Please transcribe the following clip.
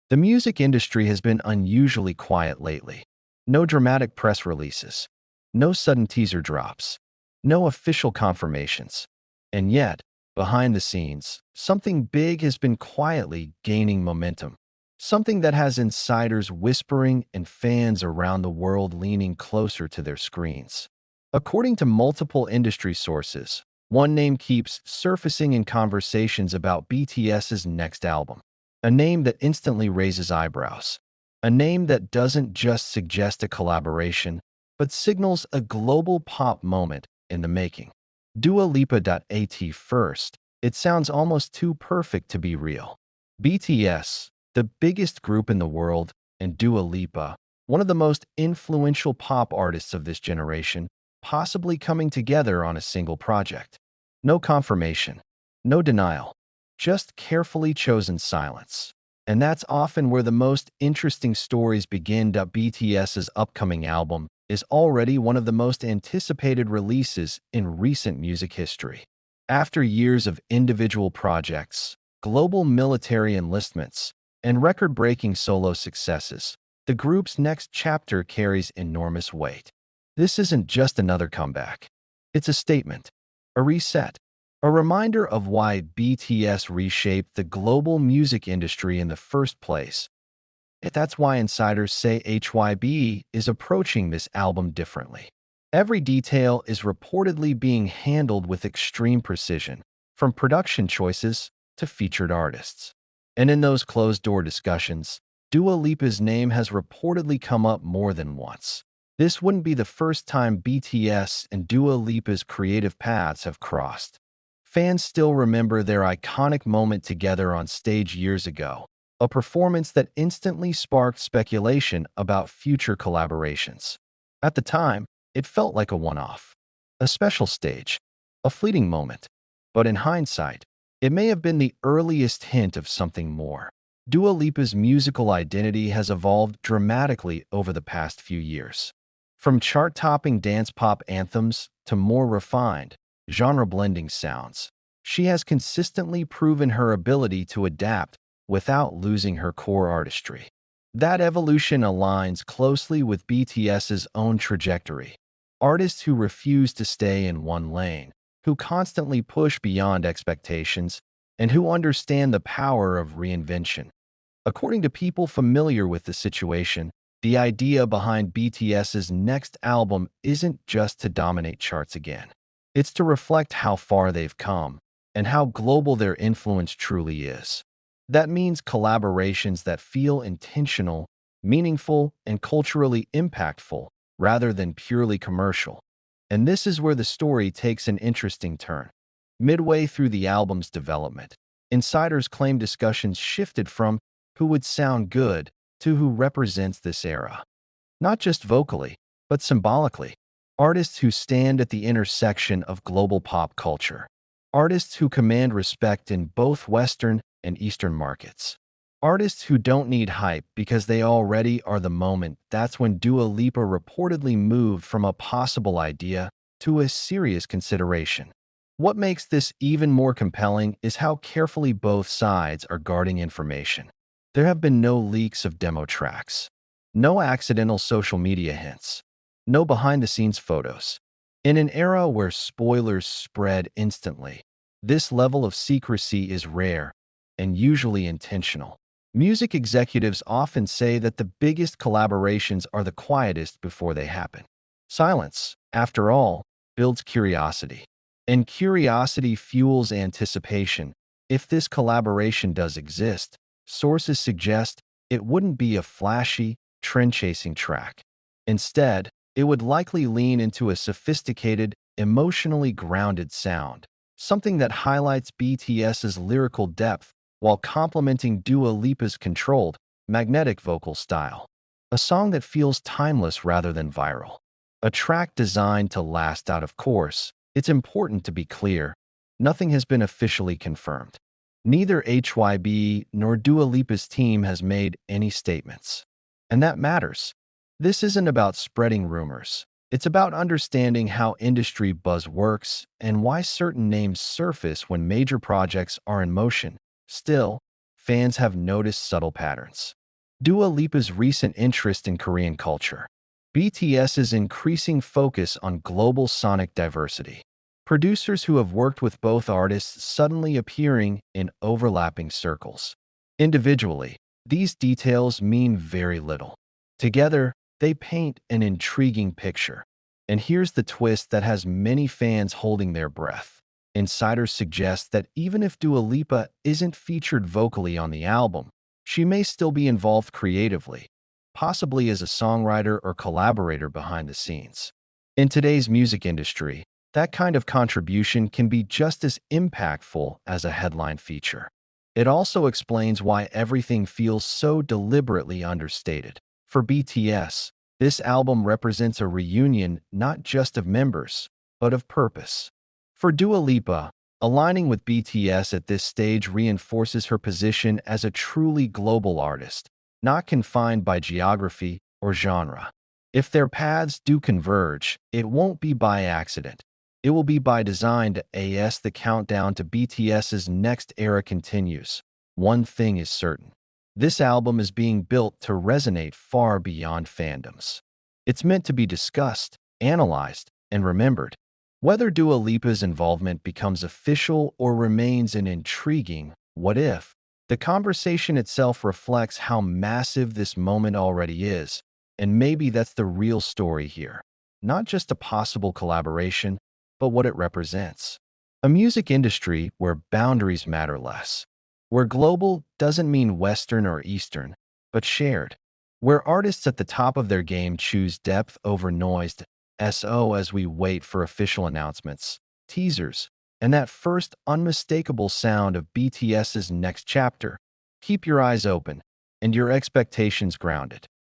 The music industry has been unusually quiet lately. No dramatic press releases, no sudden teaser drops, no official confirmations. And yet, behind the scenes, something big has been quietly gaining momentum. Something that has insiders whispering and fans around the world leaning closer to their screens. According to multiple industry sources, one name keeps surfacing in conversations about BTS's next album. A name that instantly raises eyebrows. A name that doesn't just suggest a collaboration, but signals a global pop moment in the making. Dua Lipa.at first. It sounds almost too perfect to be real. BTS, the biggest group in the world, and Dua Lipa, one of the most influential pop artists of this generation, possibly coming together on a single project. No confirmation, no denial, just carefully chosen silence. And that's often where the most interesting stories begin. BTS's upcoming album is already one of the most anticipated releases in recent music history. After years of individual projects, global military enlistments, and record-breaking solo successes, the group's next chapter carries enormous weight. This isn't just another comeback. It's a statement, a reset, a reminder of why BTS reshaped the global music industry in the first place. That's why insiders say HYB is approaching this album differently. Every detail is reportedly being handled with extreme precision, from production choices to featured artists. And in those closed-door discussions, Dua Lipa's name has reportedly come up more than once. This wouldn't be the first time BTS and Dua Lipa's creative paths have crossed. Fans still remember their iconic moment together on stage years ago, a performance that instantly sparked speculation about future collaborations. At the time, it felt like a one-off, a special stage, a fleeting moment. But in hindsight, it may have been the earliest hint of something more. Dua Lipa's musical identity has evolved dramatically over the past few years. From chart-topping dance pop anthems to more refined, genre-blending sounds, she has consistently proven her ability to adapt without losing her core artistry. That evolution aligns closely with BTS's own trajectory. Artists who refuse to stay in one lane, who constantly push beyond expectations, and who understand the power of reinvention. According to people familiar with the situation, the idea behind BTS's next album isn't just to dominate charts again. It's to reflect how far they've come and how global their influence truly is. That means collaborations that feel intentional, meaningful, and culturally impactful rather than purely commercial. And this is where the story takes an interesting turn. Midway through the album's development, insiders claim discussions shifted from who would sound good to who represents this era. Not just vocally, but symbolically. Artists who stand at the intersection of global pop culture. Artists who command respect in both Western and Eastern markets. Artists who don't need hype because they already are the moment. That's when Dua Lipa reportedly moved from a possible idea to a serious consideration. What makes this even more compelling is how carefully both sides are guarding information. There have been no leaks of demo tracks, no accidental social media hints, no behind-the-scenes photos. In an era where spoilers spread instantly, this level of secrecy is rare and usually intentional. Music executives often say that the biggest collaborations are the quietest before they happen. Silence, after all, builds curiosity. And curiosity fuels anticipation. If this collaboration does exist, sources suggest it wouldn't be a flashy, trend-chasing track. Instead, it would likely lean into a sophisticated, emotionally grounded sound, something that highlights BTS's lyrical depth while complementing Dua Lipa's controlled, magnetic vocal style. A song that feels timeless rather than viral. A track designed to last. Of course, it's important to be clear, nothing has been officially confirmed. Neither HYB nor Dua Lipa's team has made any statements. And that matters. This isn't about spreading rumors. It's about understanding how industry buzz works and why certain names surface when major projects are in motion. Still, fans have noticed subtle patterns. Dua Lipa's recent interest in Korean culture. BTS's increasing focus on global sonic diversity. Producers who have worked with both artists suddenly appearing in overlapping circles. Individually, these details mean very little. Together, they paint an intriguing picture. And here's the twist that has many fans holding their breath. Insiders suggest that even if Dua Lipa isn't featured vocally on the album, she may still be involved creatively, possibly as a songwriter or collaborator behind the scenes. In today's music industry, that kind of contribution can be just as impactful as a headline feature. It also explains why everything feels so deliberately understated. For BTS, this album represents a reunion not just of members, but of purpose. For Dua Lipa, aligning with BTS at this stage reinforces her position as a truly global artist, not confined by geography or genre. If their paths do converge, it won't be by accident. It will be by design. As the countdown to BTS's next era continues, one thing is certain. This album is being built to resonate far beyond fandoms. It's meant to be discussed, analyzed, and remembered. Whether Dua Lipa's involvement becomes official or remains an intriguing what if, the conversation itself reflects how massive this moment already is, and maybe that's the real story here. Not just a possible collaboration, but what it represents. A music industry where boundaries matter less. Where global doesn't mean Western or Eastern, but shared. Where artists at the top of their game choose depth over noise. As we wait for official announcements, teasers, and that first unmistakable sound of BTS's next chapter, keep your eyes open and your expectations grounded.